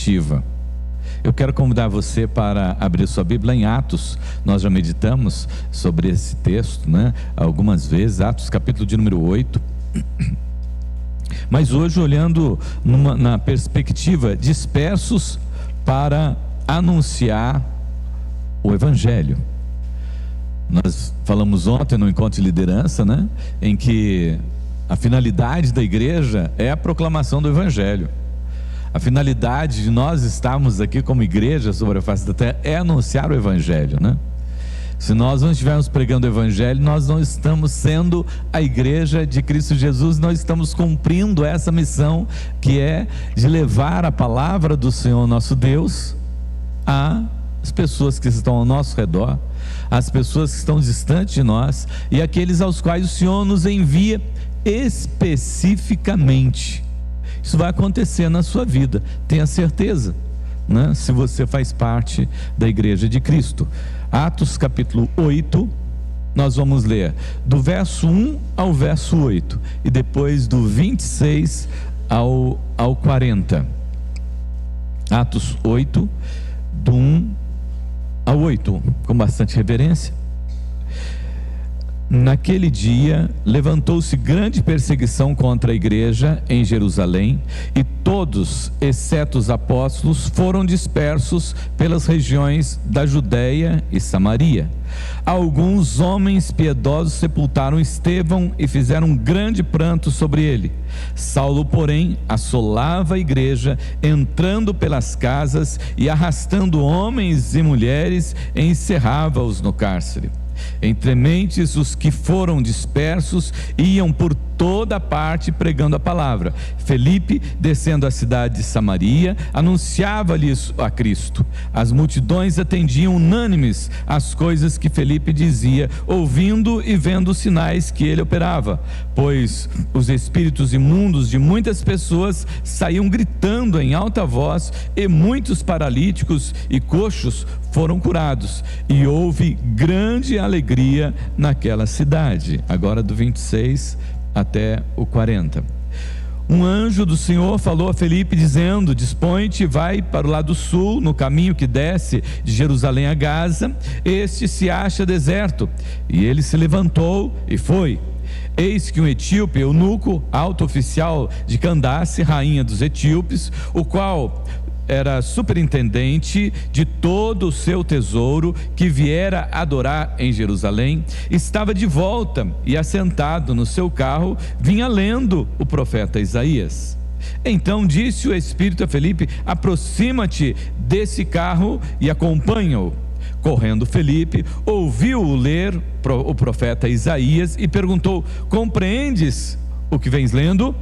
perspectiva. Eu quero convidar você para abrir sua Bíblia em Atos. Nós já meditamos sobre esse texto, algumas vezes, Atos capítulo de número 8. Mas hoje olhando na perspectiva dispersos para anunciar o Evangelho. Nós falamos ontem no encontro de liderança, em que a finalidade da igreja é a proclamação do Evangelho. A finalidade de nós estarmos aqui como igreja sobre a face da terra é anunciar o Evangelho, Se nós não estivermos pregando o Evangelho, nós não estamos sendo a igreja de Cristo Jesus, nós estamos cumprindo essa missão, que é de levar a palavra do Senhor nosso Deus às pessoas que estão ao nosso redor, às pessoas que estão distantes de nós e aqueles aos quais o Senhor nos envia especificamente. Isso vai acontecer na sua vida, tenha certeza, se você faz parte da igreja de Cristo. Atos capítulo 8, nós vamos ler do verso 1 ao verso 8 e depois do 26 ao 40. Atos 8, do 1 ao 8, com bastante reverência. Naquele dia levantou-se grande perseguição contra a igreja em Jerusalém, e todos, exceto os apóstolos, foram dispersos pelas regiões da Judéia e Samaria. Alguns homens piedosos sepultaram Estevão e fizeram um grande pranto sobre ele. Saulo, porém, assolava a igreja, entrando pelas casas e arrastando homens e mulheres, encerrava-os no cárcere. Entre mentes, os que foram dispersos iam por toda parte pregando a palavra. Felipe, descendo a cidade de Samaria, anunciava-lhes a Cristo. As multidões atendiam unânimes às coisas que Felipe dizia, ouvindo e vendo os sinais que ele operava, pois os espíritos imundos de muitas pessoas saíam gritando em alta voz, e muitos paralíticos e coxos foram curados, e houve grande alegria naquela cidade. Agora do 26 até o 40. Um anjo do Senhor falou a Felipe dizendo: dispõe-te e vai para o lado sul, no caminho que desce de Jerusalém a Gaza, este se acha deserto. E ele se levantou e foi. Eis que um etíope, eunuco, alto oficial de Candace, rainha dos etíopes, o qual era superintendente de todo o seu tesouro, que viera adorar em Jerusalém, estava de volta e assentado no seu carro, vinha lendo o profeta Isaías. Então disse o Espírito a Felipe: aproxima-te desse carro e acompanha-o. Correndo Felipe, ouviu-o ler o profeta Isaías e perguntou: compreendes o que vens lendo?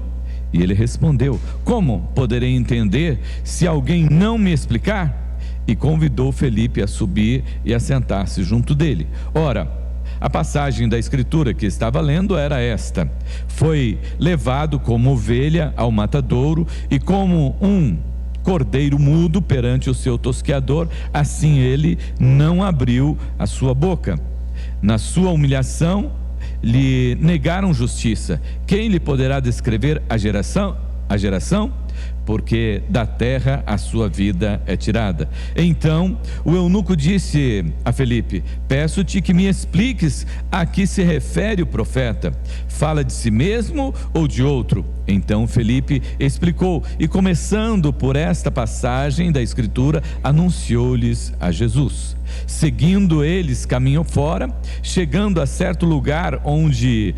E ele respondeu: como poderei entender se alguém não me explicar? E convidou Felipe a subir e a sentar-se junto dele. Ora, a passagem da escritura que estava lendo era esta: foi levado como ovelha ao matadouro, e como um cordeiro mudo perante o seu tosqueador, assim ele não abriu a sua boca. Na sua humilhação lhe negaram justiça. Quem lhe poderá descrever a geração? Porque da terra a sua vida é tirada. Então o eunuco disse a Felipe: peço-te que me expliques a que se refere o profeta. Fala de si mesmo ou de outro? Então Felipe explicou, e começando por esta passagem da escritura, anunciou-lhes a Jesus. Seguindo eles caminho fora, chegando a certo lugar onde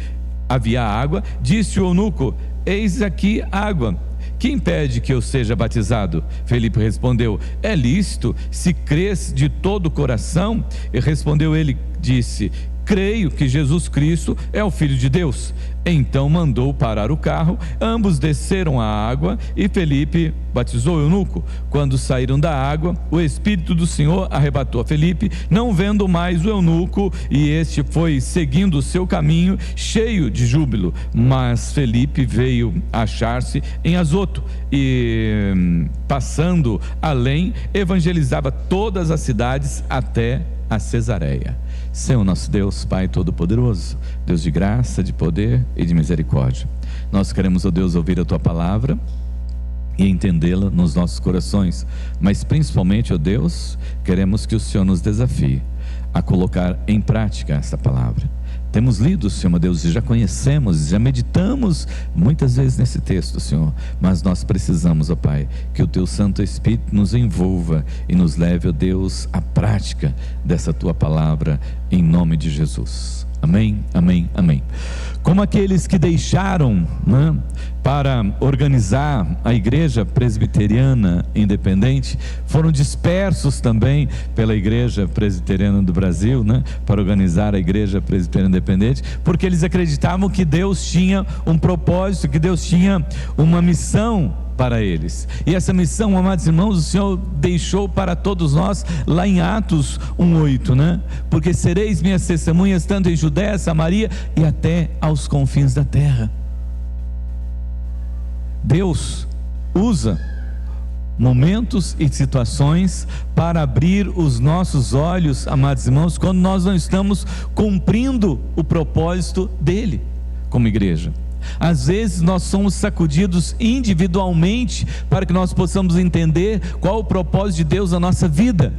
havia água, disse o eunuco: eis aqui água, que impede que eu seja batizado? Felipe respondeu: é lícito, se crês de todo o coração. E respondeu ele, disse: creio que Jesus Cristo é o Filho de Deus. Então mandou parar o carro, ambos desceram à água, e Felipe batizou o eunuco. Quando saíram da água, o Espírito do Senhor arrebatou a Felipe, não vendo mais o eunuco, e este foi seguindo o seu caminho, cheio de júbilo. Mas Felipe veio achar-se em Azoto, e passando além, evangelizava todas as cidades até a Cesareia. Senhor nosso Deus, Pai Todo-Poderoso, Deus de graça, de poder e de misericórdia, nós queremos, ó Deus, ouvir a Tua palavra. e entendê-la nos nossos corações, mas principalmente, ó Deus, queremos que o Senhor nos desafie a colocar em prática essa palavra. Temos lido, Senhor meu Deus, e já conhecemos, já meditamos muitas vezes nesse texto, Senhor, mas nós precisamos, ó Pai, que o Teu Santo Espírito nos envolva e nos leve, ó Deus, à prática dessa Tua palavra, em nome de Jesus. Amém, amém, amém. Como aqueles que deixaram, né, para organizar a Igreja Presbiteriana Independente, foram dispersos também pela Igreja Presbiteriana do Brasil, né, para organizar a Igreja Presbiteriana Independente, porque eles acreditavam que Deus tinha um propósito, que Deus tinha uma missão para eles. E essa missão, amados irmãos, o Senhor deixou para todos nós lá em Atos 1:8, né? Porque sereis minhas testemunhas tanto em Judéia, Samaria e até aos confins da terra. Deus usa momentos e situações para abrir os nossos olhos, amados irmãos, quando nós não estamos cumprindo o propósito dele como igreja. Às vezes nós somos sacudidos individualmente para que nós possamos entender qual o propósito de Deus na nossa vida.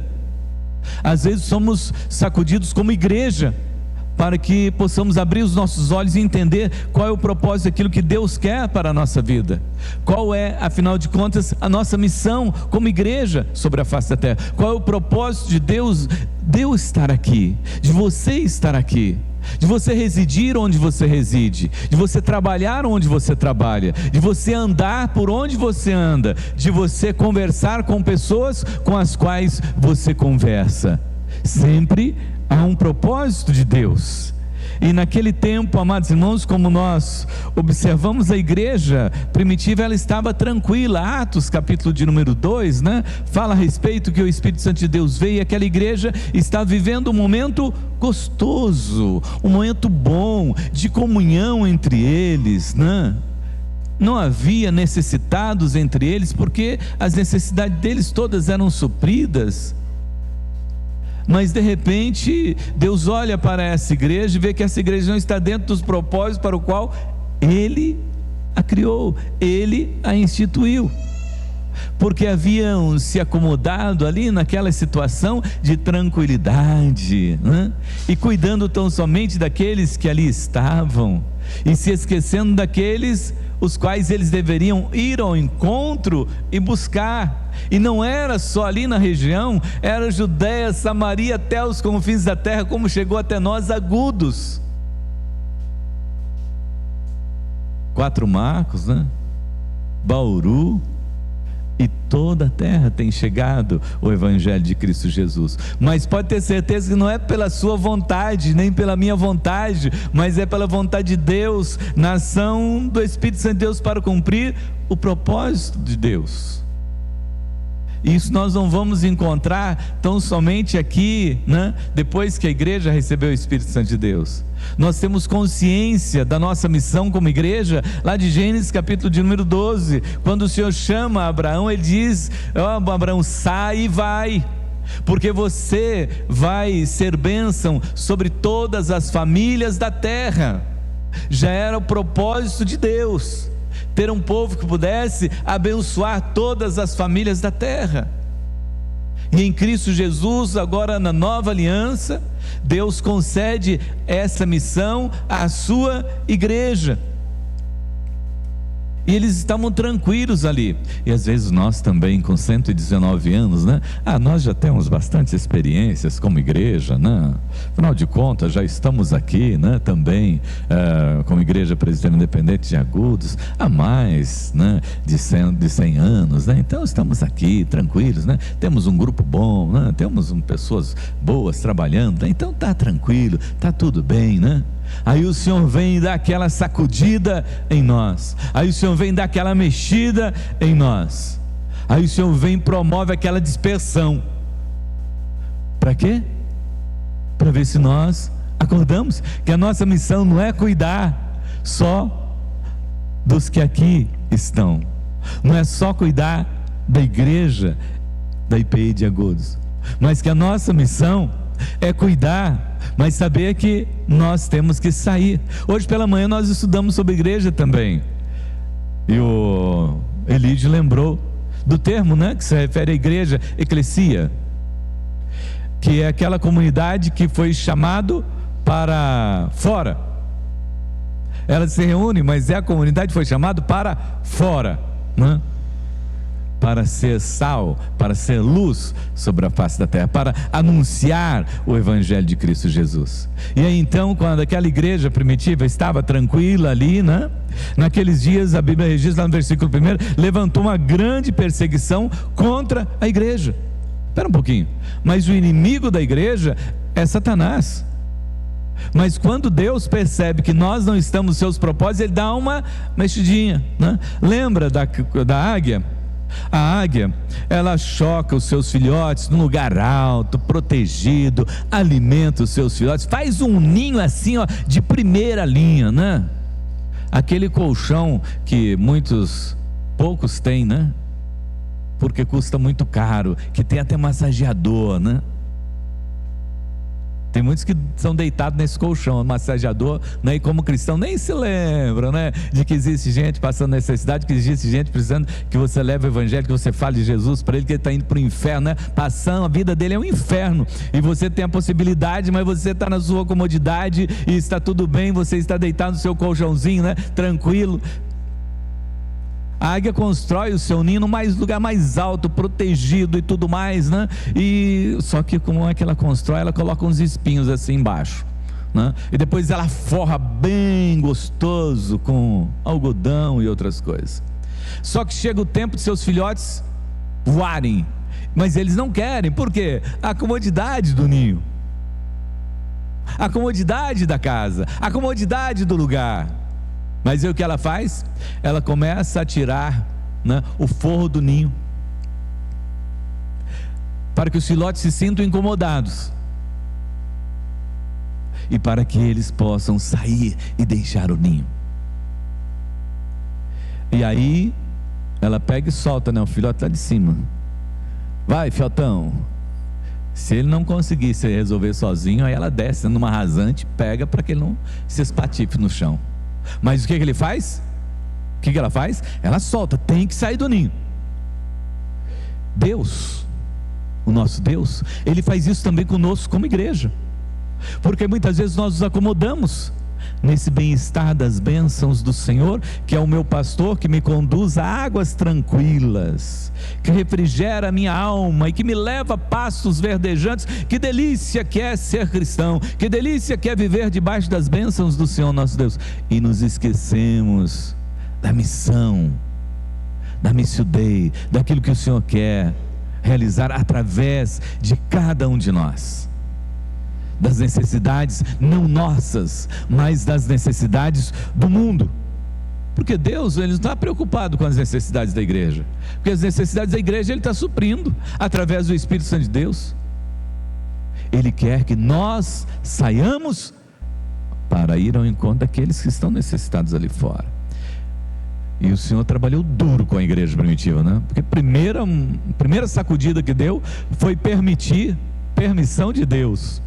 Às vezes somos sacudidos como igreja para que possamos abrir os nossos olhos e entender qual é o propósito daquilo que Deus quer para a nossa vida. Qual é, afinal de contas, a nossa missão como igreja sobre a face da terra. Qual é o propósito de Deus de eu estar aqui, de você estar aqui, de você residir onde você reside, de você trabalhar onde você trabalha, de você andar por onde você anda, de você conversar com pessoas com as quais você conversa. Sempre há um propósito de Deus. E naquele tempo, amados irmãos, como nós observamos a igreja primitiva, ela estava tranquila. Atos capítulo de número 2, né, fala a respeito que o Espírito Santo de Deus veio e aquela igreja está vivendo um momento gostoso, um momento bom, de comunhão entre eles, né? Não havia necessitados entre eles, porque as necessidades deles todas eram supridas. Mas de repente Deus olha para essa igreja e vê que essa igreja não está dentro dos propósitos para o qual Ele a criou, Ele a instituiu, porque haviam se acomodado ali naquela situação de tranquilidade, né? E cuidando tão somente daqueles que ali estavam, e se esquecendo daqueles os quais eles deveriam ir ao encontro e buscar. E não era só ali na região, era Judéia, Samaria, até os confins da terra, como chegou até nós, Agudos. 4 Marcos, né? Bauru, e toda a terra tem chegado o Evangelho de Cristo Jesus. Mas pode ter certeza que não é pela sua vontade, nem pela minha vontade, mas é pela vontade de Deus, na ação do Espírito Santo de Deus para cumprir o propósito de Deus. Isso nós não vamos encontrar tão somente aqui, né, depois que a igreja recebeu o Espírito Santo de Deus. Nós temos consciência da nossa missão como igreja, lá de Gênesis capítulo de número 12, quando o Senhor chama Abraão, Ele diz: Abraão, sai e vai, porque você vai ser bênção sobre todas as famílias da terra. Já era o propósito de Deus, ter um povo que pudesse abençoar todas as famílias da terra. E em Cristo Jesus, agora na nova aliança, Deus concede essa missão à sua igreja. E eles estavam tranquilos ali. E às vezes nós também, com 119 anos, né? Nós já temos bastante experiências como igreja, né? Afinal de contas, já estamos aqui, né? Também como Igreja Presbiteriana Independente de Agudos, há mais, né, de 100 anos, né? Então estamos aqui tranquilos, né? Temos um grupo bom, né? Temos pessoas boas trabalhando, né? Então está tranquilo, está tudo bem, né? Aí o Senhor vem dar aquela sacudida em nós, aí o Senhor vem dar aquela mexida em nós, aí o Senhor vem e promove aquela dispersão. Para quê? Para ver se nós acordamos que a nossa missão não é cuidar só dos que aqui estão, não é só cuidar da igreja da IPI de Agudos, mas que a nossa missão é cuidar, mas saber que nós temos que sair. Hoje pela manhã nós estudamos sobre igreja também, e o Elidio lembrou do termo, né, que se refere à igreja, eclesia, que é aquela comunidade que foi chamado para fora. Ela se reúne, mas a comunidade foi chamada para fora, né? Para ser sal, para ser luz sobre a face da terra, para anunciar o Evangelho de Cristo Jesus. E aí então, quando aquela igreja primitiva estava tranquila ali, né? Naqueles dias, a Bíblia registra lá no versículo 1, levantou uma grande perseguição contra a igreja. Espera um pouquinho, mas o inimigo da igreja é Satanás. Mas quando Deus percebe que nós não estamos nos seus propósitos, Ele dá uma mexidinha, né? Lembra da águia? A águia, ela choca os seus filhotes num lugar alto, protegido, alimenta os seus filhotes, faz um ninho assim, ó, de primeira linha, né? Aquele colchão que poucos têm, né? Porque custa muito caro, que tem até massageador, né? Tem muitos que são deitados nesse colchão, massageador, né? E como cristão nem se lembra, né? De que existe gente passando necessidade, que existe gente precisando que você leve o Evangelho, que você fale de Jesus para ele, que ele está indo para o inferno, né? Passando, a vida dele é um inferno, e você tem a possibilidade, mas você está na sua comodidade, e está tudo bem, você está deitado no seu colchãozinho, né? Tranquilo. A águia constrói o seu ninho no lugar mais alto, protegido e tudo mais, né? E só que como é que ela constrói? Ela coloca uns espinhos assim embaixo, né? E depois ela forra bem gostoso com algodão e outras coisas. Só que chega o tempo de seus filhotes voarem, mas eles não querem. Por quê? A comodidade do ninho, a comodidade da casa, a comodidade do lugar. Mas aí o que ela faz? Ela começa a tirar, né, o forro do ninho, para que os filhotes se sintam incomodados, e para que eles possam sair e deixar o ninho. E aí ela pega e solta, né, o filhote lá de cima. Vai, fiotão. Se ele não conseguir se resolver sozinho, aí ela desce numa rasante, pega para que ele não se espatife no chão. Mas o que ele faz? O que ela faz? Ela solta, tem que sair do ninho. Deus, o nosso Deus, Ele faz isso também conosco como igreja, porque muitas vezes nós nos acomodamos nesse bem-estar das bênçãos do Senhor, que é o meu pastor, que me conduz a águas tranquilas, que refrigera a minha alma e que me leva a pastos verdejantes. Que delícia que é ser cristão, que delícia que é viver debaixo das bênçãos do Senhor nosso Deus. E nos esquecemos da missão, da Missio Dei, daquilo que o Senhor quer realizar através de cada um de nós, das necessidades não nossas, mas das necessidades do mundo. Porque Deus, Ele não está preocupado com as necessidades da igreja, porque as necessidades da igreja Ele está suprindo através do Espírito Santo de Deus. Ele quer que nós saiamos para ir ao encontro daqueles que estão necessitados ali fora. E o Senhor trabalhou duro com a igreja primitiva, né? Porque a primeira sacudida que deu foi permissão de Deus.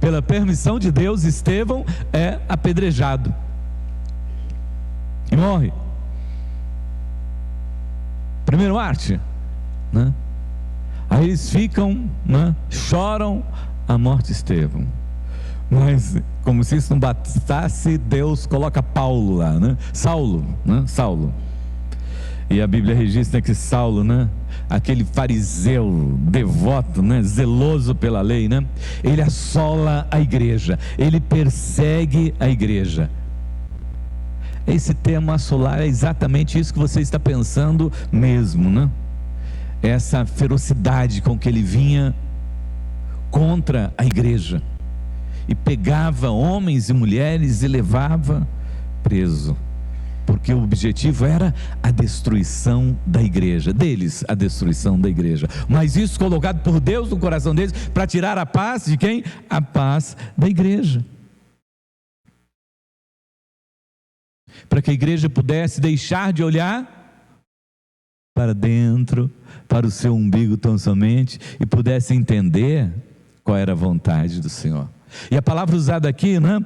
Pela permissão de Deus, Estevão é apedrejado e morre. Primeiro arte, né? Aí eles ficam, né? Choram a morte de Estevão. Mas como se isso não bastasse, Deus coloca Paulo lá, né? Saulo, né? Saulo. E a Bíblia registra que Saulo, né, aquele fariseu devoto, né, zeloso pela lei, né, ele assola a igreja, ele persegue a igreja. Esse termo assolar é exatamente isso que você está pensando mesmo, né? Essa ferocidade com que ele vinha contra a igreja, e pegava homens e mulheres e levava preso, porque o objetivo era a destruição da igreja, deles, a destruição da igreja. Mas isso colocado por Deus no coração deles, para tirar a paz de quem? A paz da igreja. Para que a igreja pudesse deixar de olhar para dentro, para o seu umbigo tão somente, e pudesse entender qual era a vontade do Senhor. E a palavra usada aqui, né,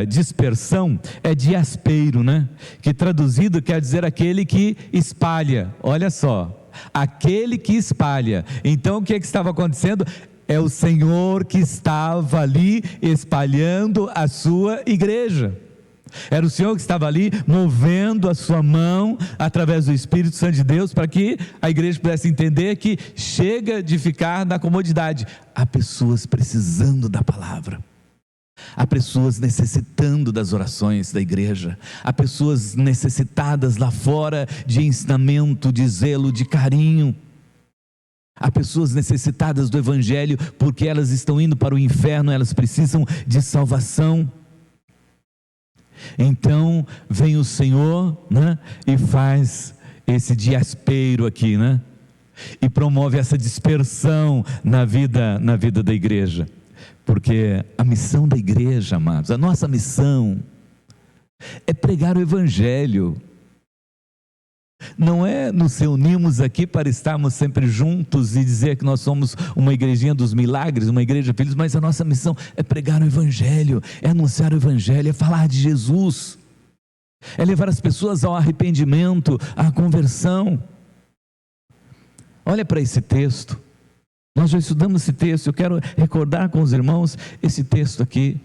dispersão, é diaspeiro, né, que traduzido quer dizer aquele que espalha. Olha só, aquele que espalha. Então o que estava acontecendo? É o Senhor que estava ali espalhando a sua igreja. Era o Senhor que estava ali movendo a sua mão através do Espírito Santo de Deus para que a igreja pudesse entender que chega de ficar na comodidade. Há pessoas precisando da palavra. Há pessoas necessitando das orações da igreja. Há pessoas necessitadas lá fora de ensinamento, de zelo, de carinho. Há pessoas necessitadas do Evangelho porque elas estão indo para o inferno, elas precisam de salvação. Então vem o Senhor, né, e faz esse diaspeiro aqui, né, e promove essa dispersão na vida da igreja, porque a missão da igreja, amados, a nossa missão é pregar o Evangelho. Não é nos reunirmos aqui para estarmos sempre juntos e dizer que nós somos uma igrejinha dos milagres, uma igreja feliz, mas a nossa missão é pregar o Evangelho, é anunciar o Evangelho, é falar de Jesus, é levar as pessoas ao arrependimento, à conversão. Olha para esse texto, nós já estudamos esse texto, eu quero recordar com os irmãos esse texto aqui,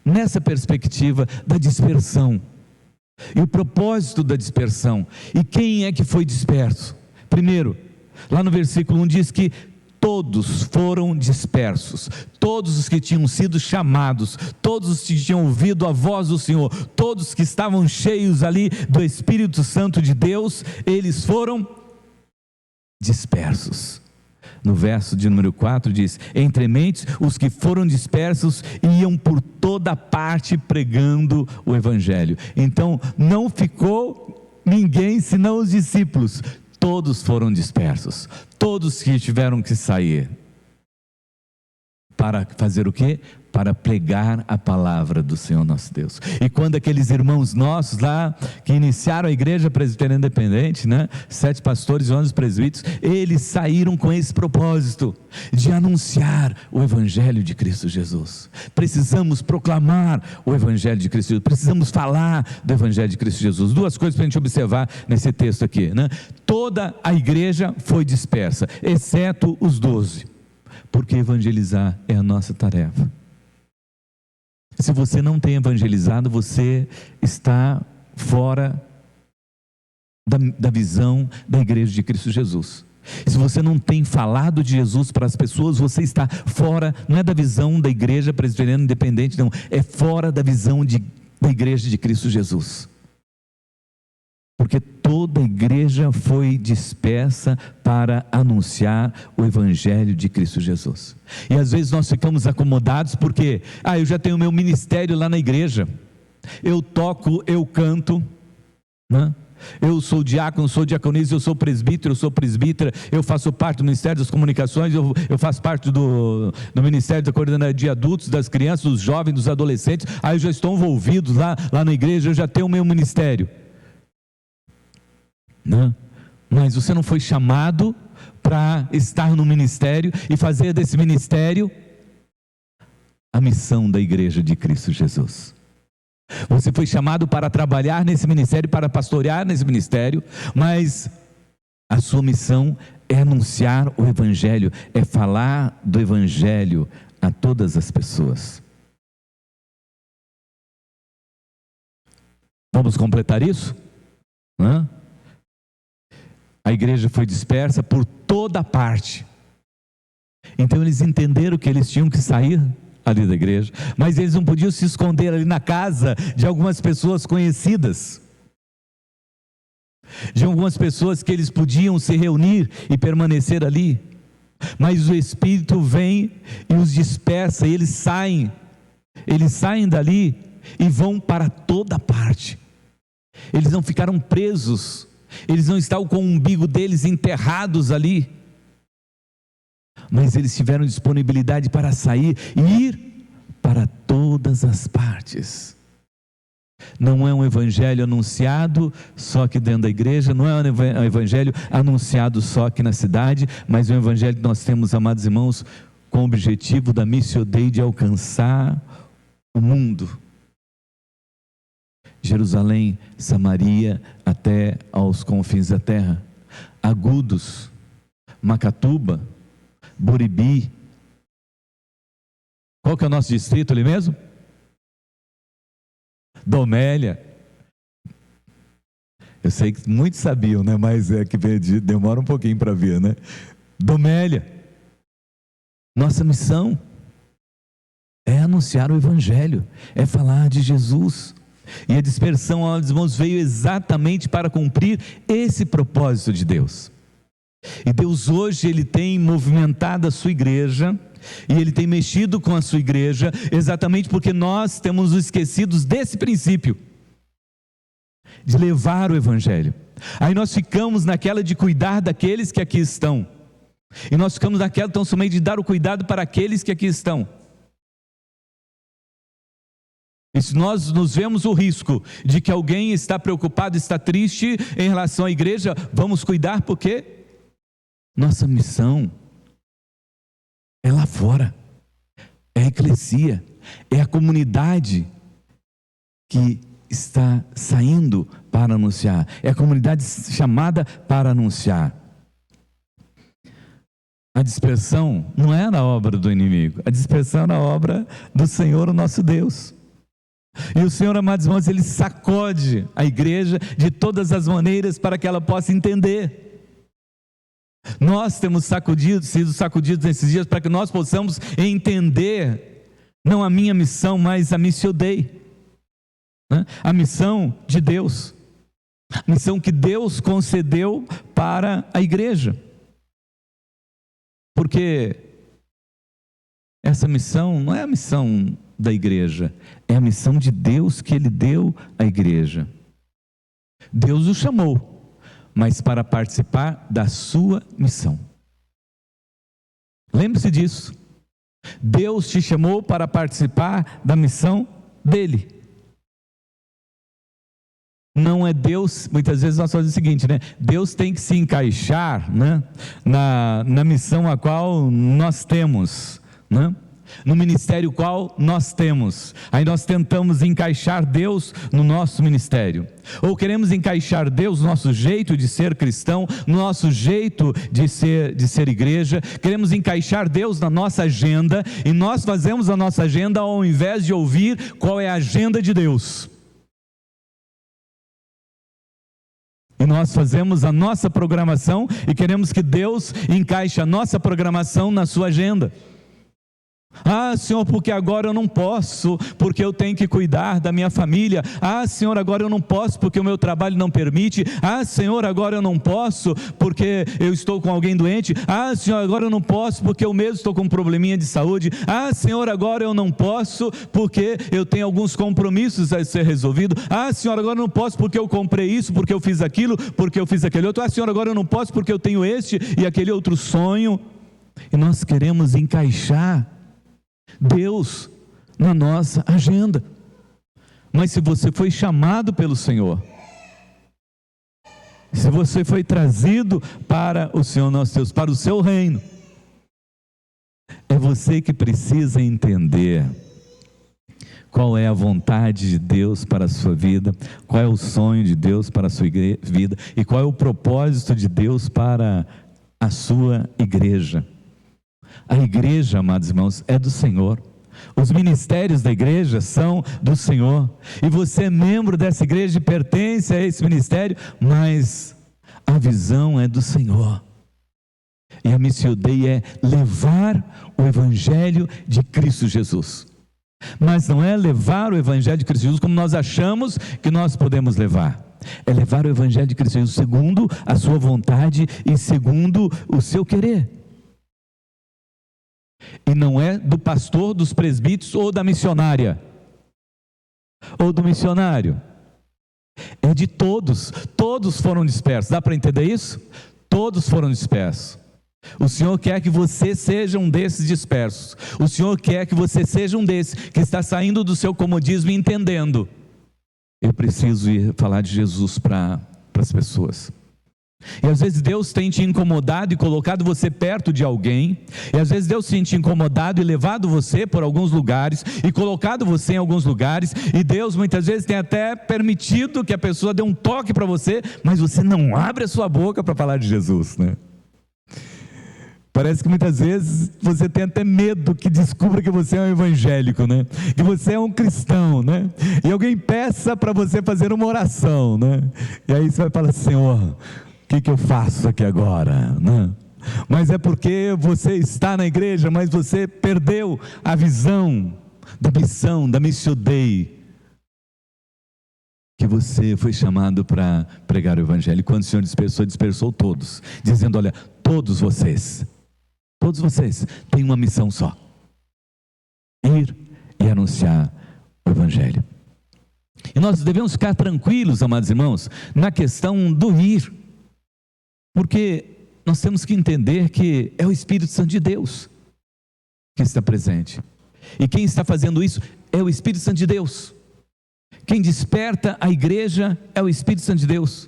nessa perspectiva da dispersão. E o propósito da dispersão. E quem é que foi disperso? Primeiro, lá no versículo 1 diz que todos foram dispersos. Todos os que tinham sido chamados, todos os que tinham ouvido a voz do Senhor, todos que estavam cheios ali do Espírito Santo de Deus, eles foram dispersos. No verso de número 4 diz: entre mentes os que foram dispersos iam por toda parte pregando o Evangelho. Então não ficou ninguém senão os discípulos, todos foram dispersos, todos que tiveram que sair. Para fazer o quê? Para pregar a palavra do Senhor nosso Deus. E quando aqueles irmãos nossos lá, que iniciaram a igreja presbiteriana independente, né, 7 pastores e 11 presbíteros, eles saíram com esse propósito, de anunciar o Evangelho de Cristo Jesus. Precisamos proclamar o Evangelho de Cristo Jesus, precisamos falar do Evangelho de Cristo Jesus. Duas coisas para a gente observar nesse texto aqui, né? Toda a igreja foi dispersa, exceto os 12, porque evangelizar é a nossa tarefa. Se você não tem evangelizado, você está fora da visão da igreja de Cristo Jesus. Se você não tem falado de Jesus para as pessoas, você está fora, não é da visão da igreja presbiteriana independente, não, é fora da visão da igreja de Cristo Jesus. Porque toda a igreja foi dispersa para anunciar o Evangelho de Cristo Jesus. E às vezes nós ficamos acomodados porque, eu já tenho meu ministério lá na igreja, eu toco, eu canto, né? Eu sou diácono, sou diaconisa, eu sou presbítero, eu sou presbítera, eu faço parte do Ministério das Comunicações, eu faço parte do Ministério da Coordenadoria de Adultos, das Crianças, dos Jovens, dos Adolescentes, eu já estou envolvido lá na igreja, eu já tenho o meu ministério. Não, mas você não foi chamado para estar no ministério e fazer desse ministério a missão da igreja de Cristo Jesus. Você foi chamado para trabalhar nesse ministério, para pastorear nesse ministério, mas a sua missão é anunciar o Evangelho, é falar do Evangelho a todas as pessoas. Vamos completar isso? A igreja foi dispersa por toda parte. Então eles entenderam que eles tinham que sair ali da igreja, mas eles não podiam se esconder ali na casa de algumas pessoas conhecidas, de algumas pessoas que eles podiam se reunir e permanecer ali. Mas o Espírito vem e os dispersa, e eles saem dali e vão para toda parte. Eles não ficaram presos, eles não estavam com o umbigo deles enterrados ali, mas eles tiveram disponibilidade para sair e ir para todas as partes. Não é um evangelho anunciado só aqui dentro da igreja, não é um evangelho anunciado só aqui na cidade, mas é um evangelho que nós temos, amados irmãos, com o objetivo da Missio Dei de alcançar o mundo. Jerusalém, Samaria, até aos confins da terra. Agudos, Macatuba, Buribi. Qual que é o nosso distrito ali mesmo? Domélia. Eu sei que muitos sabiam, né? Mas é que demora um pouquinho para ver, né? Domélia. Nossa missão é anunciar o Evangelho, é falar de Jesus. E a dispersão, olha, irmãos, veio exatamente para cumprir esse propósito de Deus. E Deus hoje, Ele tem movimentado a sua igreja, e Ele tem mexido com a sua igreja, exatamente porque nós temos esquecidos desse princípio, de levar o Evangelho. Aí nós ficamos naquela de cuidar daqueles que aqui estão, e nós ficamos naquela tão somente de dar o cuidado para aqueles que aqui estão. E se nós nos vemos o risco de que alguém está preocupado, está triste em relação à igreja, vamos cuidar, porque nossa missão é lá fora, é a eclesia, é a comunidade que está saindo para anunciar, é a comunidade chamada para anunciar. A dispersão não é na obra do inimigo, a dispersão é na obra do Senhor, o nosso Deus. E o Senhor, amados irmãos, Ele sacode a igreja de todas as maneiras para que ela possa entender. Nós temos sido sacudidos nesses dias para que nós possamos entender, não a minha missão, mas a Missio Dei, né? A missão de Deus, a missão que Deus concedeu para a igreja. Porque essa missão não é a missão da igreja, é a missão de Deus que Ele deu à igreja. Deus o chamou, mas para participar da sua missão. Lembre-se disso. Deus te chamou para participar da missão dEle. Não é Deus, muitas vezes nós fazemos o seguinte, né? Deus tem que se encaixar, né? na missão a qual nós temos, né? No ministério qual nós temos. Aí nós tentamos encaixar Deus no nosso ministério, ou queremos encaixar Deus no nosso jeito de ser cristão, no nosso jeito de ser igreja. Queremos encaixar Deus na nossa agenda, e nós fazemos a nossa agenda ao invés de ouvir qual é a agenda de Deus. E nós fazemos a nossa programação e queremos que Deus encaixe a nossa programação na sua agenda. Ah, Senhor, porque agora eu não posso, porque eu tenho que cuidar da minha família. Ah, Senhor, agora eu não posso, porque o meu trabalho não permite. Ah, Senhor, agora eu não posso, porque eu estou com alguém doente. Ah, Senhor, agora eu não posso, porque eu mesmo estou com um probleminha de saúde. Ah, Senhor, agora eu não posso, porque eu tenho alguns compromissos a ser resolvido. Ah, Senhor, agora eu não posso, porque eu comprei isso, porque eu fiz aquilo, porque eu fiz aquele outro. Ah, Senhor, agora eu não posso, porque eu tenho este e aquele outro sonho. E nós queremos encaixar Deus na nossa agenda. Mas se você foi chamado pelo Senhor, se você foi trazido para o Senhor nosso Deus, para o seu reino, é você que precisa entender qual é a vontade de Deus para a sua vida, qual é o sonho de Deus para a sua vida, e qual é o propósito de Deus para a sua igreja. A igreja, amados irmãos, é do Senhor. Os ministérios da igreja são do Senhor. E você é membro dessa igreja e pertence a esse ministério, mas a visão é do Senhor. E a Missio Dei é levar o Evangelho de Cristo Jesus. Mas não é levar o Evangelho de Cristo Jesus como nós achamos que nós podemos levar. É levar o Evangelho de Cristo Jesus segundo a sua vontade e segundo o seu querer. E não é do pastor, dos presbíteros ou da missionária, ou do missionário. É de todos. Todos foram dispersos. Dá para entender isso? Todos foram dispersos. O Senhor quer que você seja um desses dispersos. O Senhor quer que você seja um desses que está saindo do seu comodismo e entendendo: eu preciso ir falar de Jesus para as pessoas. E às vezes Deus tem te incomodado e colocado você perto de alguém, e às vezes Deus tem te incomodado e levado você por alguns lugares, e colocado você em alguns lugares, e Deus muitas vezes tem até permitido que a pessoa dê um toque para você, mas você não abre a sua boca para falar de Jesus, né? Parece que muitas vezes você tem até medo que descubra que você é um evangélico, né? Que você é um cristão, né? E alguém peça para você fazer uma oração, né? E aí você vai falar: Senhor, o que eu faço aqui agora, né? Mas é porque você está na igreja, mas você perdeu a visão da missão, da Missio Dei, que você foi chamado para pregar o evangelho. E quando o Senhor dispersou todos, dizendo: olha, todos vocês têm uma missão só: ir e anunciar o evangelho. E nós devemos ficar tranquilos, amados irmãos, na questão do ir, porque nós temos que entender que é o Espírito Santo de Deus que está presente, e quem está fazendo isso é o Espírito Santo de Deus. Quem desperta a igreja é o Espírito Santo de Deus.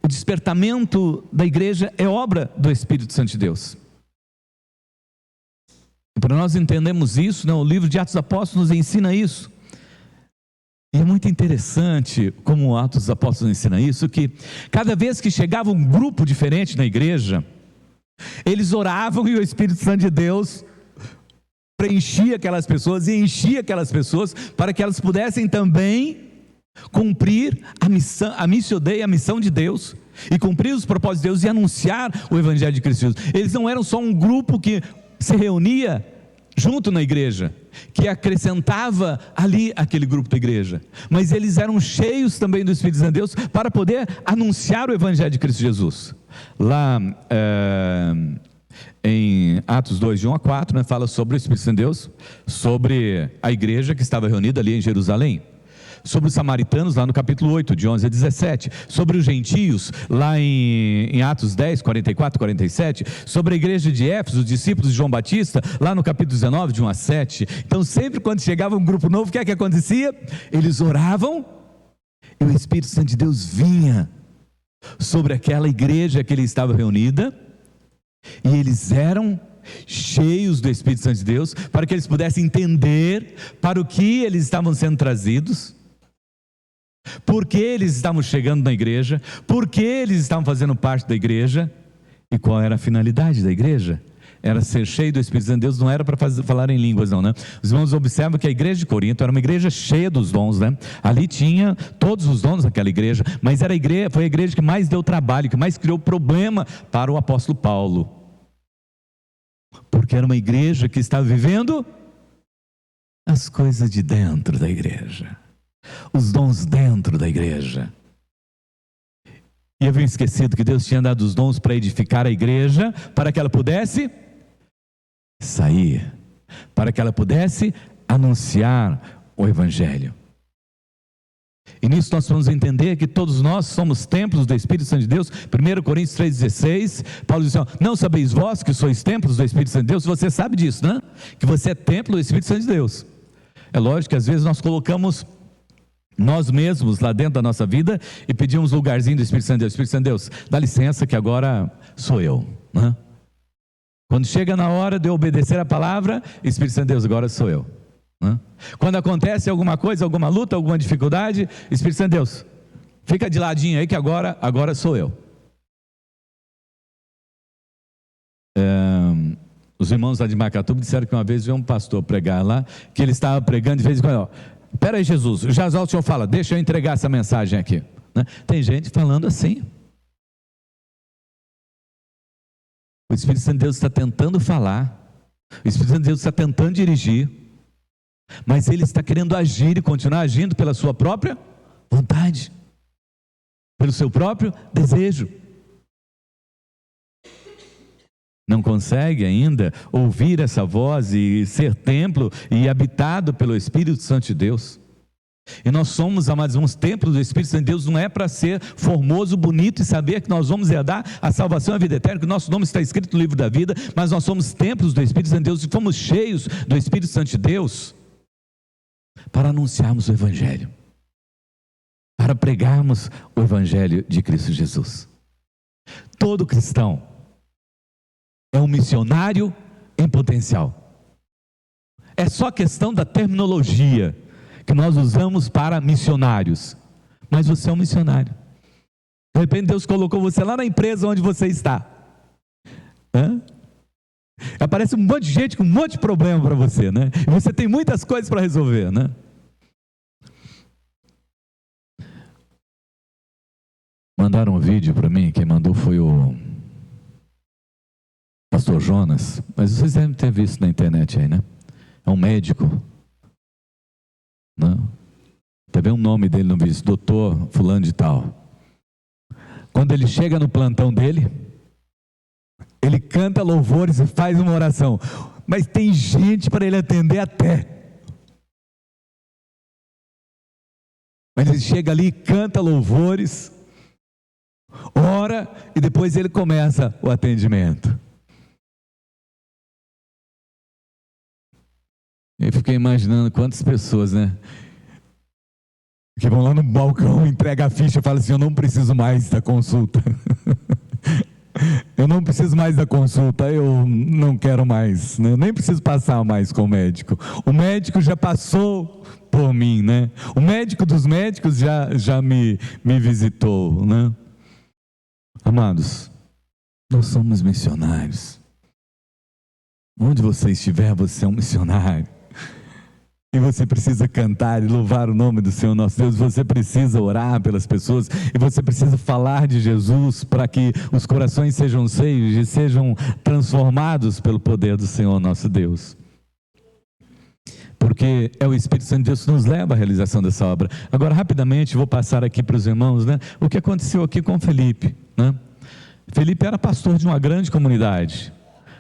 O despertamento da igreja é obra do Espírito Santo de Deus. E para nós entendermos isso, né, o livro de Atos dos Apóstolos nos ensina isso. E é muito interessante como o Atos dos Apóstolos ensina isso, que cada vez que chegava um grupo diferente na igreja, eles oravam e o Espírito Santo de Deus preenchia aquelas pessoas e enchia aquelas pessoas para que elas pudessem também cumprir a missão, a Missio Dei, a missão de Deus, e cumprir os propósitos de Deus e anunciar o Evangelho de Cristo Jesus. Eles não eram só um grupo que se reunia junto na igreja, que acrescentava ali aquele grupo da igreja, mas eles eram cheios também do Espírito Santo de Deus para poder anunciar o Evangelho de Cristo Jesus. Lá em Atos 2, de 1 a 4, né, fala sobre o Espírito Santo de Deus, sobre a igreja que estava reunida ali em Jerusalém, sobre os samaritanos lá no capítulo 8, de 11 a 17, sobre os gentios lá em Atos 10, 44, 47, sobre a igreja de Éfeso, os discípulos de João Batista, lá no capítulo 19, de 1 a 7. Então sempre quando chegava um grupo novo, o que é que acontecia? Eles oravam e o Espírito Santo de Deus vinha sobre aquela igreja que ele estava reunida, e eles eram cheios do Espírito Santo de Deus, para que eles pudessem entender para o que eles estavam sendo trazidos, por que eles estavam chegando na igreja, por que eles estavam fazendo parte da igreja, e qual era a finalidade da igreja. Era ser cheio do Espírito Santo de Deus, não era para falar em línguas não, né? Os irmãos observam que a igreja de Corinto era uma igreja cheia dos dons, né? Ali tinha todos os dons daquela igreja, mas foi a igreja que mais deu trabalho, que mais criou problema para o apóstolo Paulo, porque era uma igreja que estava vivendo as coisas de dentro da igreja, os dons dentro da igreja. E haviam esquecido que Deus tinha dado os dons para edificar a igreja, para que ela pudesse sair, para que ela pudesse anunciar o Evangelho. E nisso nós vamos entender que todos nós somos templos do Espírito Santo de Deus. 1 Coríntios 3,16, Paulo diz assim: não sabeis vós que sois templos do Espírito Santo de Deus? Você sabe disso, né? Que você é templo do Espírito Santo de Deus. É lógico que às vezes nós colocamos nós mesmos lá dentro da nossa vida e pedimos um lugarzinho do Espírito Santo de Deus. Espírito Santo de Deus, dá licença que agora sou eu, né? Quando chega na hora de eu obedecer a palavra, Espírito Santo de Deus, agora sou eu, né? Quando acontece alguma coisa, alguma luta, alguma dificuldade, Espírito Santo de Deus, fica de ladinho aí que agora sou eu. Os irmãos lá de Macatuba disseram que uma vez veio um pastor pregar lá, que ele estava pregando de vez em quando: ó, espera aí, Jesus, já o senhor fala, deixa eu entregar essa mensagem aqui, né? Tem gente falando assim. O Espírito Santo de Deus está tentando falar, o Espírito Santo de Deus está tentando dirigir, mas ele está querendo agir e continuar agindo pela sua própria vontade, pelo seu próprio desejo. Não consegue ainda ouvir essa voz e ser templo e habitado pelo Espírito Santo de Deus. E nós somos, amados irmãos, templo do Espírito Santo de Deus. Não é para ser formoso, bonito e saber que nós vamos herdar a salvação e a vida eterna, que o nosso nome está escrito no livro da vida, mas nós somos templos do Espírito Santo de Deus e fomos cheios do Espírito Santo de Deus para anunciarmos o Evangelho, para pregarmos o Evangelho de Cristo Jesus. Todo cristão é um missionário em potencial. É só questão da terminologia que nós usamos para missionários. Mas você é um missionário. De repente Deus colocou você lá na empresa onde você está. Aparece um monte de gente com um monte de problema para você, né? E você tem muitas coisas para resolver, né? Mandaram um vídeo para mim, quem mandou foi o pastor Jonas, mas vocês devem ter visto na internet aí, né? É um médico, né? Teve um nome dele no vídeo, doutor fulano de tal. Quando ele chega no plantão dele, ele canta louvores e faz uma oração, mas tem gente para ele atender até. Mas ele chega ali, canta louvores, ora e depois ele começa o atendimento. Eu fiquei imaginando quantas pessoas, né, que vão lá no balcão, entrega a ficha e fala assim: eu não preciso mais da consulta. Eu não preciso mais da consulta, eu não quero mais, né? Eu nem preciso passar mais com o médico. O médico já passou por mim, né? O médico dos médicos já me visitou, né? Amados, nós somos missionários. Onde você estiver, você é um missionário. E você precisa cantar e louvar o nome do Senhor nosso Deus. Você precisa orar pelas pessoas. E você precisa falar de Jesus para que os corações sejam cheios e sejam transformados pelo poder do Senhor nosso Deus. Porque é o Espírito Santo de Deus que nos leva à realização dessa obra. Agora, rapidamente, vou passar aqui para os irmãos, né, o que aconteceu aqui com Felipe, né? Felipe era pastor de uma grande comunidade.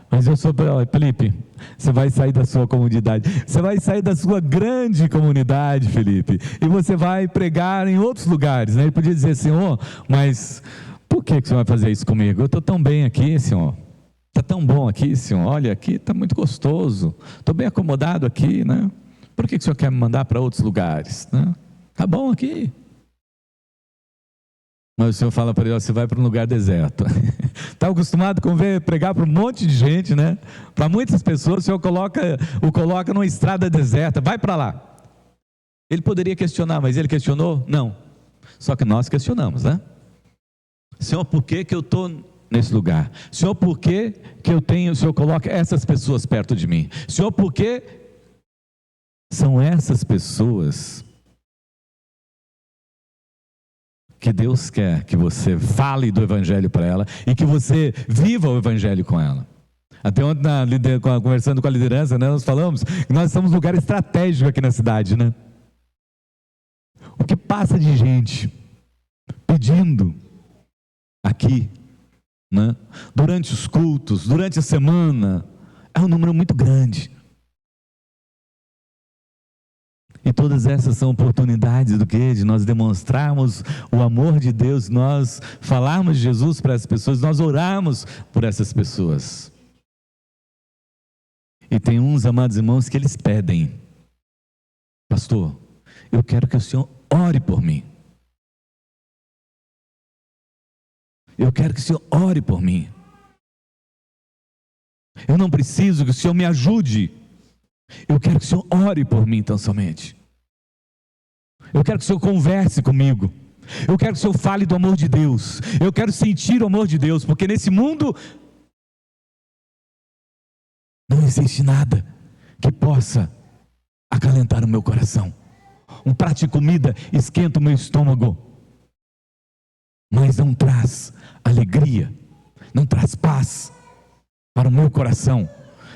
Mas eu sou, Felipe, você vai sair da sua comunidade, você vai sair da sua grande comunidade, Felipe, e você vai pregar em outros lugares, né? Ele podia dizer: Senhor, mas por que você vai fazer isso comigo? Eu estou tão bem aqui, Senhor, está tão bom aqui, Senhor, olha, aqui está muito gostoso, estou bem acomodado aqui, né? Por que o Senhor quer me mandar para outros lugares, né? Está bom aqui. Mas o Senhor fala para ele: ó, você vai para um lugar deserto. Está acostumado com pregar para um monte de gente, né? Para muitas pessoas, o Senhor o coloca numa estrada deserta, vai para lá. Ele poderia questionar, mas ele questionou? Não. Só que nós questionamos, né? Senhor, por que eu estou nesse lugar? Senhor, por que o Senhor coloca essas pessoas perto de mim? Senhor, por que são essas pessoas que Deus quer que você fale do Evangelho para ela e que você viva o Evangelho com ela. Até ontem, conversando com a liderança, né, nós falamos que nós estamos num lugar estratégico aqui na cidade, né? O que passa de gente pedindo aqui, né, durante os cultos, durante a semana, é um número muito grande. E todas essas são oportunidades do quê? De nós demonstrarmos o amor de Deus, nós falarmos de Jesus para as pessoas, nós orarmos por essas pessoas. E tem uns, amados irmãos, que eles pedem: pastor, eu quero que o Senhor ore por mim. Eu quero que o Senhor ore por mim. Eu não preciso que o Senhor me ajude. Eu quero que o Senhor ore por mim tão somente. Eu quero que o Senhor converse comigo. Eu quero que o Senhor fale do amor de Deus. Eu quero sentir o amor de Deus, porque nesse mundo não existe nada que possa acalentar o meu coração. Um prato de comida esquenta o meu estômago, mas não traz alegria, não traz paz para o meu coração,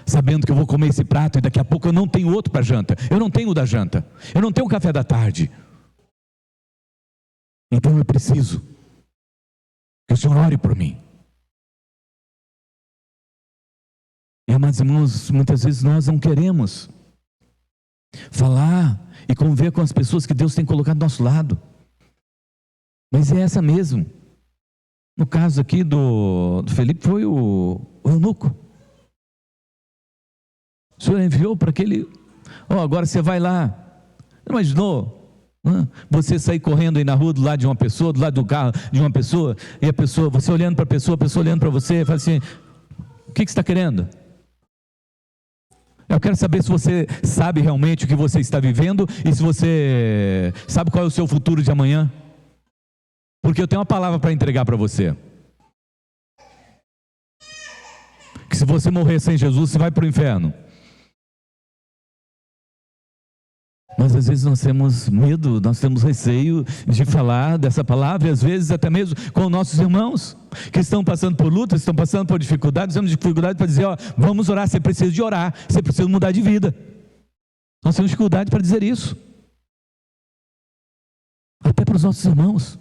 sabendo que eu vou comer esse prato e daqui a pouco eu não tenho outro para janta, eu não tenho o da janta, eu não tenho o café da tarde. Então eu preciso que o Senhor ore por mim. E, amados irmãos, muitas vezes nós não queremos falar e conviver com as pessoas que Deus tem colocado do nosso lado, mas é essa mesmo. No caso aqui do Felipe, foi o eunuco. O Senhor enviou para aquele: agora você vai lá. Não imaginou? Você sair correndo aí na rua do lado de uma pessoa, do lado do carro de uma pessoa, e a pessoa, você olhando para a pessoa olhando para você, fala assim: o que você está querendo? Eu quero saber se você sabe realmente o que você está vivendo e se você sabe qual é o seu futuro de amanhã. Porque eu tenho uma palavra para entregar para você. Que se você morrer sem Jesus, você vai para o inferno. Mas às vezes nós temos medo, nós temos receio de falar dessa palavra, e às vezes até mesmo com nossos irmãos, que estão passando por lutas, estão passando por dificuldades, temos dificuldade para dizer: ó, vamos orar, você precisa de orar, você precisa mudar de vida. Nós temos dificuldade para dizer isso, até para os nossos irmãos,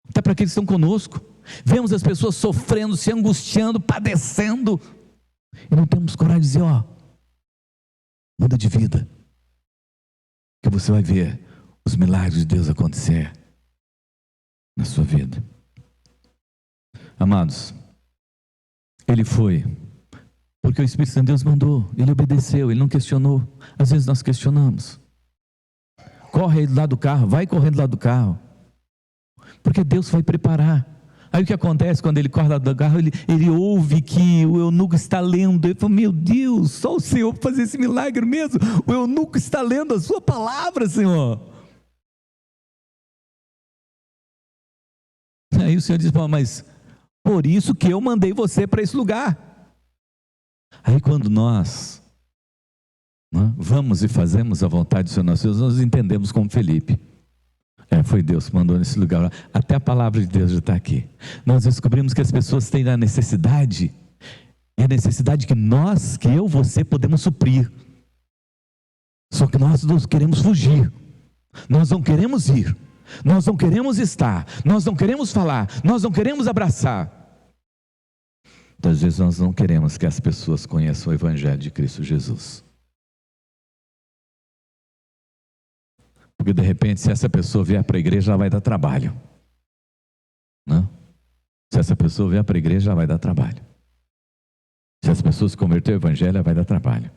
até para aqueles que estão conosco. Vemos as pessoas sofrendo, se angustiando, padecendo, e não temos coragem de dizer: ó, muda de vida, que você vai ver os milagres de Deus acontecer na sua vida. Amados, ele foi porque o Espírito Santo de Deus mandou, ele obedeceu, ele não questionou. Às vezes nós questionamos. Corre aí do lado do carro, vai correndo do lado do carro, porque Deus vai preparar. Aí o que acontece quando ele corre do lado do carro? Ele ouve que o eunuco está lendo. Ele fala: meu Deus, só o Senhor para fazer esse milagre mesmo. O eunuco está lendo a sua palavra, Senhor. Aí o Senhor diz: mas por isso que eu mandei você para esse lugar. Aí quando nós vamos e fazemos a vontade do Senhor nosso Deus, nós entendemos como Felipe. Foi Deus que mandou nesse lugar. Até a palavra de Deus já está aqui. Nós descobrimos que as pessoas têm a necessidade, e a necessidade que eu, você podemos suprir. Só que nós não queremos fugir, nós não queremos ir, nós não queremos estar, nós não queremos falar, nós não queremos abraçar. Às vezes nós não queremos que as pessoas conheçam o Evangelho de Cristo Jesus. Porque de repente, se essa pessoa vier para a igreja, ela vai dar trabalho. Não? Se essa pessoa vier para a igreja, ela vai dar trabalho. Se essa pessoa se converter ao Evangelho, ela vai dar trabalho.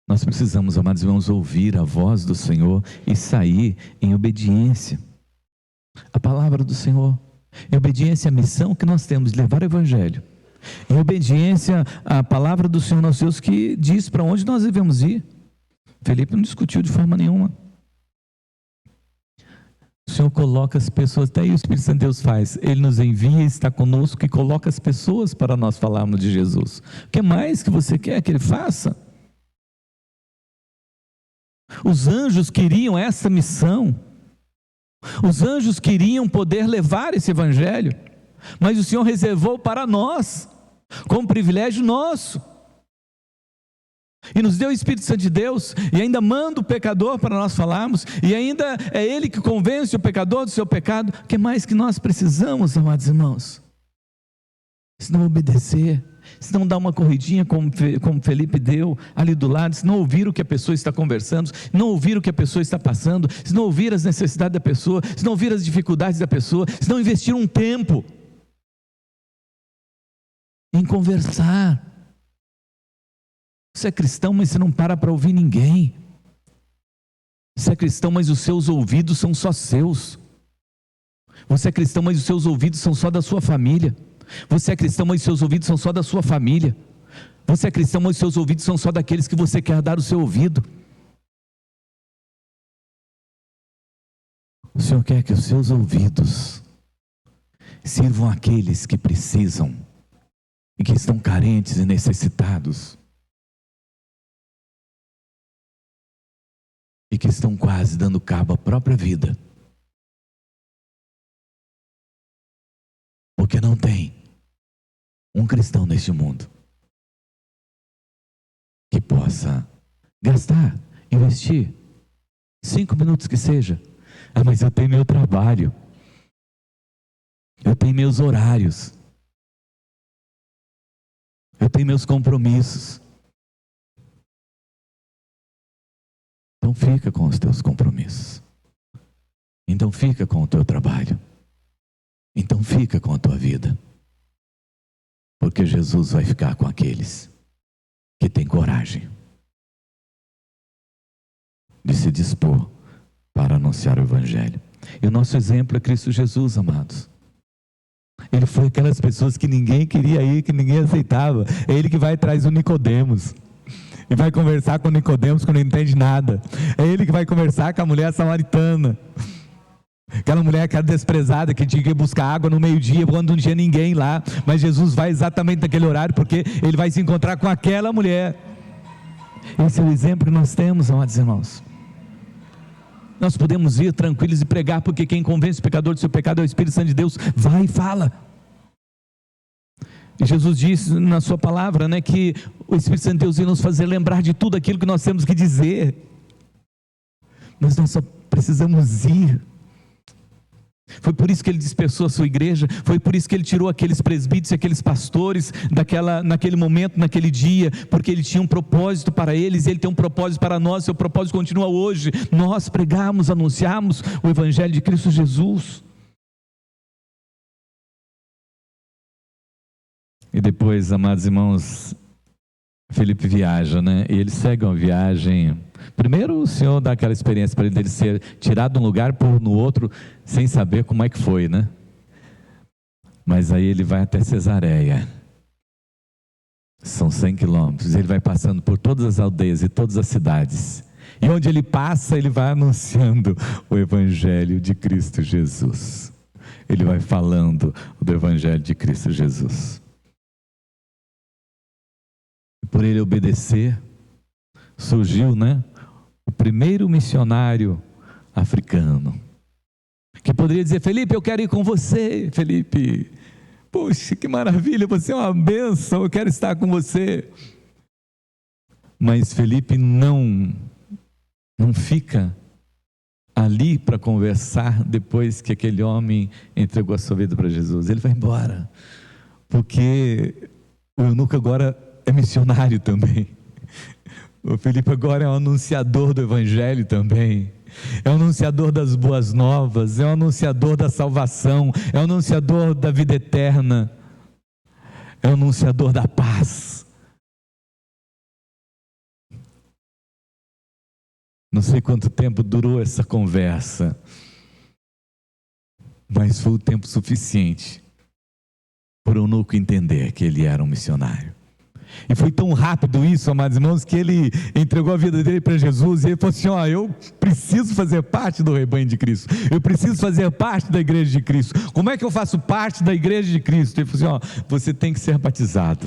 Nós precisamos, amados irmãos, ouvir a voz do Senhor e sair em obediência à palavra do Senhor, em obediência à missão que nós temos de levar o Evangelho, em obediência à palavra do Senhor nosso Deus, que diz para onde nós devemos ir. Felipe não discutiu de forma nenhuma. O Senhor coloca as pessoas, até aí o Espírito Santo de Deus faz. Ele nos envia, está conosco e coloca as pessoas para nós falarmos de Jesus. O que mais que você quer que Ele faça? Os anjos queriam essa missão. Os anjos queriam poder levar esse Evangelho. Mas o Senhor reservou para nós, como privilégio nosso. E nos deu o Espírito Santo de Deus, e ainda manda o pecador para nós falarmos, e ainda é Ele que convence o pecador do seu pecado. O que mais que nós precisamos, amados irmãos? Se não obedecer, se não dar uma corridinha como Felipe deu ali do lado, se não ouvir o que a pessoa está conversando, se não ouvir o que a pessoa está passando, se não ouvir as necessidades da pessoa, se não ouvir as dificuldades da pessoa, se não investir um tempo em conversar. Você é cristão, mas você não para ouvir ninguém. Você é cristão, mas os seus ouvidos são só seus. Você é cristão, mas os seus ouvidos são só da sua família. Você é cristão, mas os seus ouvidos são só da sua família. Você é cristão, mas os seus ouvidos são só daqueles que você quer dar o seu ouvido. O Senhor quer que os seus ouvidos sirvam àqueles que precisam e que estão carentes e necessitados, e que estão quase dando cabo à própria vida, porque não tem um cristão neste mundo que possa gastar, investir 5 minutos que seja. Mas eu tenho meu trabalho, eu tenho meus horários, eu tenho meus compromissos. Então fica com os teus compromissos. Então fica com o teu trabalho. Então fica com a tua vida. Porque Jesus vai ficar com aqueles que têm coragem de se dispor para anunciar o Evangelho. E o nosso exemplo é Cristo Jesus, amados. Ele foi aquelas pessoas que ninguém queria ir, que ninguém aceitava. É Ele que vai atrás do Nicodemos e vai conversar com Nicodemos que não entende nada. É Ele que vai conversar com a mulher samaritana, aquela mulher que era desprezada, que tinha que buscar água no meio-dia, quando não tinha ninguém lá. Mas Jesus vai exatamente naquele horário, porque Ele vai se encontrar com aquela mulher. Esse é o exemplo que nós temos, amados irmãos. Nós podemos ir tranquilos e pregar, porque quem convence o pecador do seu pecado é o Espírito Santo de Deus. Vai e fala. E Jesus disse na sua palavra, né, que o Espírito Santo de Deus ia nos fazer lembrar de tudo aquilo que nós temos que dizer. Mas nós só precisamos ir. Foi por isso que Ele dispersou a sua igreja, foi por isso que Ele tirou aqueles presbíteros e aqueles pastores naquele momento, naquele dia, porque Ele tinha um propósito para eles, e Ele tem um propósito para nós. Seu propósito continua hoje, nós pregarmos, anunciarmos o Evangelho de Cristo Jesus. E depois, amados irmãos, Felipe viaja, né? E ele segue uma viagem. Primeiro o Senhor dá aquela experiência para ele dele ser tirado de um lugar por no outro, sem saber como é que foi, né? Mas aí ele vai até Cesareia. São 100 quilômetros. Ele vai passando por todas as aldeias e todas as cidades. E onde ele passa, ele vai anunciando o Evangelho de Cristo Jesus. Ele vai falando do Evangelho de Cristo Jesus. Por ele obedecer, surgiu, né, o primeiro missionário africano, que poderia dizer: Felipe, eu quero ir com você. Felipe, poxa, que maravilha, você é uma bênção, eu quero estar com você. Mas Felipe não fica ali para conversar depois que aquele homem entregou a sua vida para Jesus. Ele vai embora, porque o eunuco agora é missionário também. O Felipe agora é um anunciador do Evangelho também. É um anunciador das boas novas, é um anunciador da salvação, é um anunciador da vida eterna, é um anunciador da paz. Não sei quanto tempo durou essa conversa, mas foi o tempo suficiente para o eunuco entender que ele era um missionário. E foi tão rápido isso, amados irmãos, que ele entregou a vida dele para Jesus, e ele falou assim: ó, eu preciso fazer parte do rebanho de Cristo, eu preciso fazer parte da igreja de Cristo. Como é que eu faço parte da igreja de Cristo? Ele falou assim: ó, você tem que ser batizado.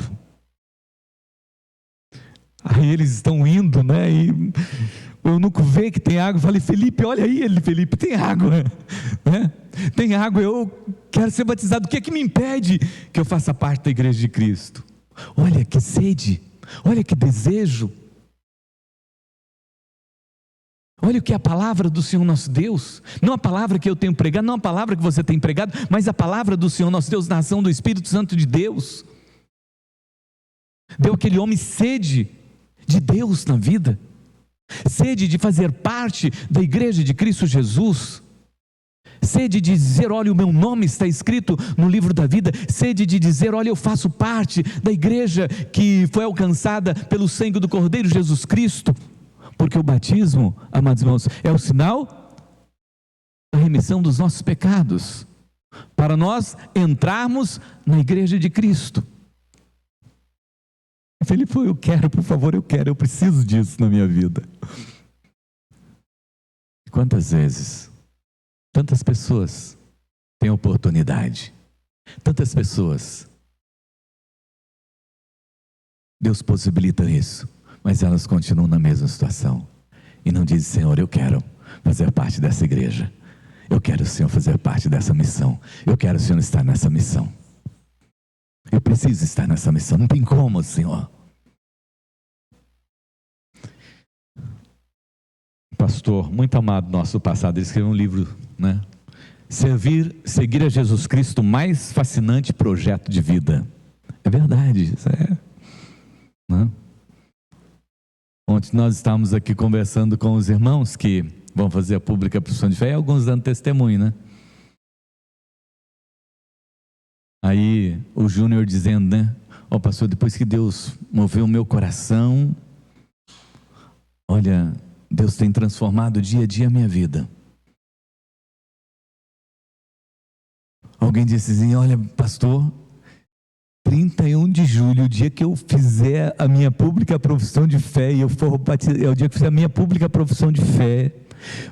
Aí eles estão indo, né, e o eunuco vê que tem água. Eu falei: Felipe, olha aí, Felipe, tem água, né? Tem água, eu quero ser batizado. O que é que me impede que eu faça parte da igreja de Cristo? Olha que sede, olha que desejo, olha o que é a palavra do Senhor nosso Deus, não a palavra que eu tenho pregado, não a palavra que você tem pregado, mas a palavra do Senhor nosso Deus, na ação do Espírito Santo de Deus. Deu aquele homem sede de Deus na vida, sede de fazer parte da igreja de Cristo Jesus, sede de dizer: olha, o meu nome está escrito no livro da vida, sede de dizer: olha, eu faço parte da igreja que foi alcançada pelo sangue do Cordeiro Jesus Cristo, porque o batismo, amados irmãos, é o sinal da remissão dos nossos pecados, para nós entrarmos na igreja de Cristo. Felipe, eu quero, por favor, eu preciso disso na minha vida. Quantas vezes tantas pessoas têm oportunidade, tantas pessoas, Deus possibilita isso, mas elas continuam na mesma situação e não dizem: Senhor, eu quero fazer parte dessa igreja, eu quero, Senhor, fazer parte dessa missão, eu quero, Senhor, estar nessa missão, eu preciso estar nessa missão, não tem como, Senhor. Pastor muito amado nosso do passado, ele escreveu um livro, né? Seguir a Jesus Cristo, o mais fascinante projeto de vida. É verdade, isso é, né? Ontem nós estávamos aqui conversando com os irmãos que vão fazer a pública profissão de fé, e alguns dando testemunho, né? Aí o Júnior dizendo, né: ó, pastor, depois que Deus moveu o meu coração, olha, Deus tem transformado dia a dia a minha vida. Alguém disse assim: olha, pastor, 31 de julho, o dia que eu fizer a minha pública profissão de fé, e eu for batizado, é o dia que eu fizer a minha pública profissão de fé,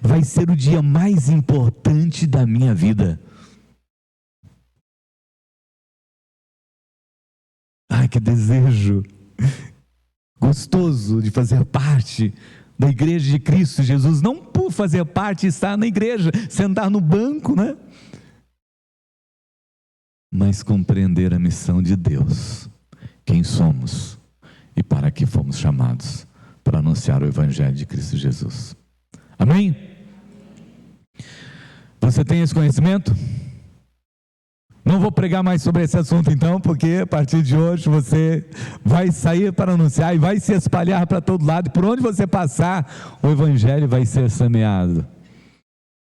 vai ser o dia mais importante da minha vida. Ai, que desejo gostoso de fazer parte da igreja de Cristo Jesus, não por fazer parte e estar na igreja, sentar no banco, né? Mas compreender a missão de Deus, quem somos e para que fomos chamados, para anunciar o Evangelho de Cristo Jesus. Amém? Você tem esse conhecimento? Não vou pregar mais sobre esse assunto então, porque a partir de hoje você vai sair para anunciar e vai se espalhar para todo lado, e por onde você passar, o Evangelho vai ser semeado,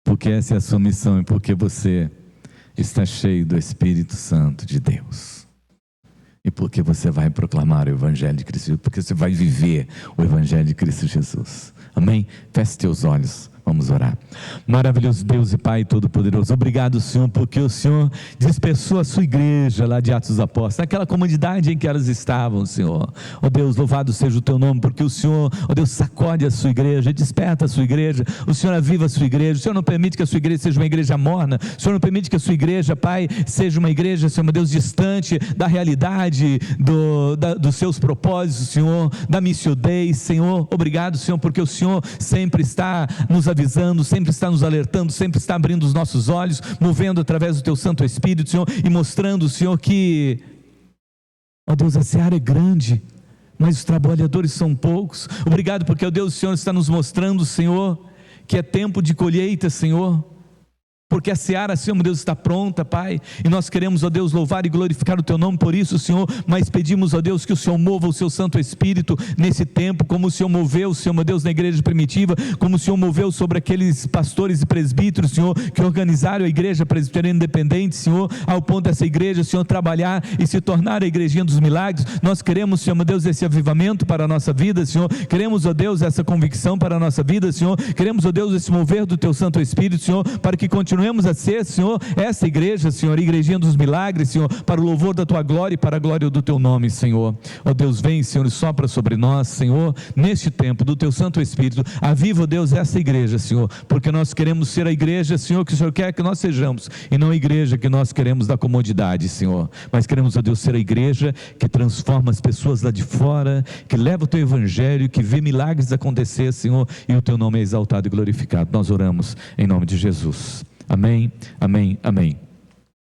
porque essa é a sua missão e porque você está cheio do Espírito Santo de Deus, e porque você vai proclamar o Evangelho de Cristo Jesus, porque você vai viver o Evangelho de Cristo Jesus. Amém? Feche teus olhos. Vamos orar. Maravilhoso Deus e Pai Todo-Poderoso, obrigado, Senhor, porque o Senhor dispersou a sua igreja lá de Atos dos Apóstolos, naquela comunidade em que elas estavam, Senhor. Ó Deus, louvado seja o teu nome, porque o Senhor, ó Deus, sacode a sua igreja, desperta a sua igreja, o Senhor aviva a sua igreja, o Senhor não permite que a sua igreja seja uma igreja morna, o Senhor não permite que a sua igreja, Pai, seja uma igreja, Senhor, meu Deus, distante da realidade, dos seus propósitos, Senhor, da missio Dei, Senhor. Obrigado, Senhor, porque o Senhor sempre está nos avisando, sempre está nos alertando, sempre está abrindo os nossos olhos, movendo através do teu Santo Espírito, Senhor, e mostrando, Senhor, que, ó Deus, a seara é grande, mas os trabalhadores são poucos. Obrigado porque, ó Deus, o Senhor está nos mostrando, Senhor, que é tempo de colheita, Senhor, porque a seara, Senhor, meu Deus, está pronta, Pai, e nós queremos, ó Deus, louvar e glorificar o teu nome por isso, Senhor, mas pedimos, ó Deus, que o Senhor mova o seu Santo Espírito nesse tempo, como o Senhor moveu, Senhor, meu Deus, na igreja primitiva, como o Senhor moveu sobre aqueles pastores e presbíteros, Senhor, que organizaram a igreja presbiteriana independente, Senhor, ao ponto dessa igreja, Senhor, trabalhar e se tornar a igrejinha dos milagres. Nós queremos, Senhor, meu Deus, esse avivamento para a nossa vida, Senhor, queremos, ó Deus, essa convicção para a nossa vida, Senhor, queremos, ó Deus, esse mover do teu Santo Espírito, Senhor, para que continuemos a ser, Senhor, essa igreja, Senhor, igrejinha dos milagres, Senhor, para o louvor da tua glória e para a glória do teu nome, Senhor. Ó Deus, vem, Senhor, e sopra sobre nós, Senhor, neste tempo do teu Santo Espírito. Aviva, ó Deus, essa igreja, Senhor, porque nós queremos ser a igreja, Senhor, que o Senhor quer que nós sejamos, e não a igreja que nós queremos da comodidade, Senhor, mas queremos, ó Deus, ser a igreja que transforma as pessoas lá de fora, que leva o teu evangelho, que vê milagres acontecer, Senhor, e o teu nome é exaltado e glorificado. Nós oramos em nome de Jesus. Amém, amém, amém.